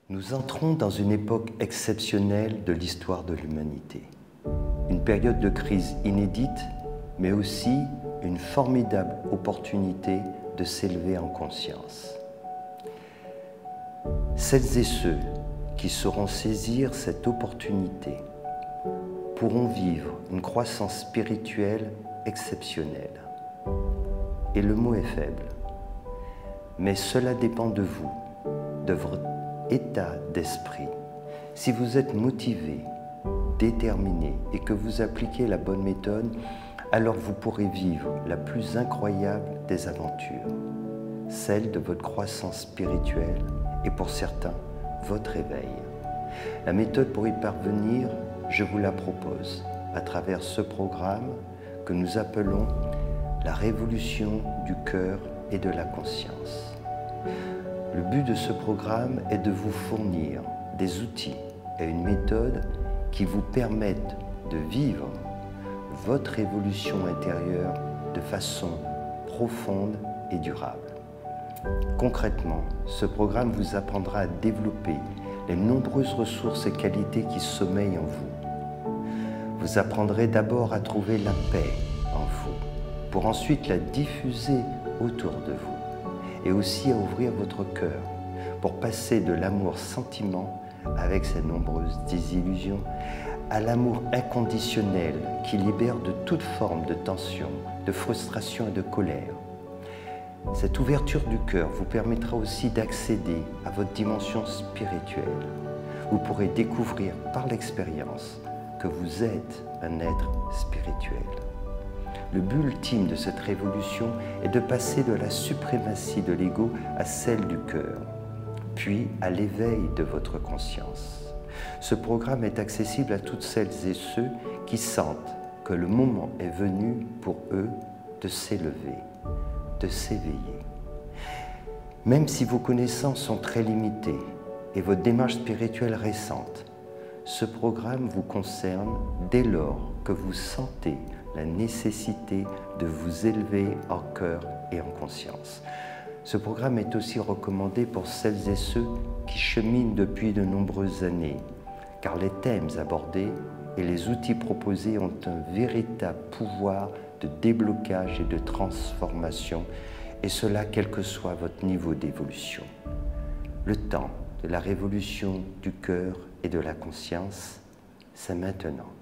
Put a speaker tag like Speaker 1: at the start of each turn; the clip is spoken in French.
Speaker 1: Nous entrons dans une époque exceptionnelle de l'histoire de l'humanité. Une période de crise inédite, mais aussi une formidable opportunité de s'élever en conscience. Celles et ceux qui sauront saisir cette opportunité pourront vivre une croissance spirituelle exceptionnelle. Et le mot est faible, mais cela dépend de vous, de votre état d'esprit. Si vous êtes motivé, déterminé et que vous appliquez la bonne méthode, alors vous pourrez vivre la plus incroyable des aventures, celle de votre croissance spirituelle et pour certains, votre éveil. La méthode pour y parvenir, je vous la propose à travers ce programme que nous appelons la révolution du cœur et de la conscience. Le but de ce programme est de vous fournir des outils et une méthode qui vous permettent de vivre votre évolution intérieure de façon profonde et durable. Concrètement, ce programme vous apprendra à développer les nombreuses ressources et qualités qui sommeillent en vous. Vous apprendrez d'abord à trouver la paix en vous, pour ensuite la diffuser autour de vous, et aussi à ouvrir votre cœur, pour passer de l'amour-sentiment, avec ses nombreuses désillusions, à l'amour inconditionnel qui libère de toute forme de tension, de frustration et de colère. Cette ouverture du cœur vous permettra aussi d'accéder à votre dimension spirituelle. Vous pourrez découvrir par l'expérience que vous êtes un être spirituel. Le but ultime de cette révolution est de passer de la suprématie de l'ego à celle du cœur, puis à l'éveil de votre conscience. Ce programme est accessible à toutes celles et ceux qui sentent que le moment est venu pour eux de s'élever, de s'éveiller. Même si vos connaissances sont très limitées et votre démarche spirituelle récente, ce programme vous concerne dès lors que vous sentez la nécessité de vous élever en cœur et en conscience. Ce programme est aussi recommandé pour celles et ceux qui cheminent depuis de nombreuses années, car les thèmes abordés et les outils proposés ont un véritable pouvoir de déblocage et de transformation, et cela quel que soit votre niveau d'évolution. Le temps de la révolution du cœur et de la conscience, c'est maintenant.